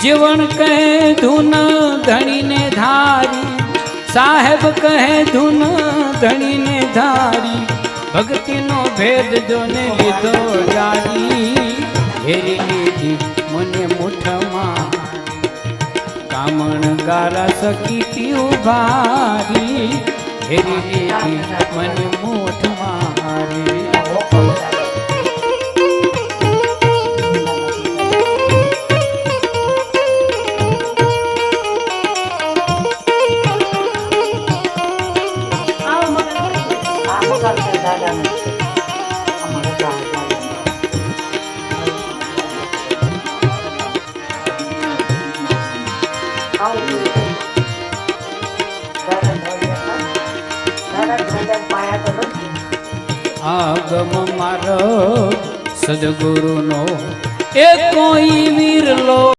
जीवन कहे धुन धनी ने धारी, साहेब कहे धुन धनी ने धारी, भक्ति नो भेद जो ने लीधो जारी, घेरी लीधी मने मुठमा, कामण गारा सकी थी उभारी, घेरी लीधी मने मुठ मारी। આગમ મારો સદગુરુનો એ કોઈ વીરલો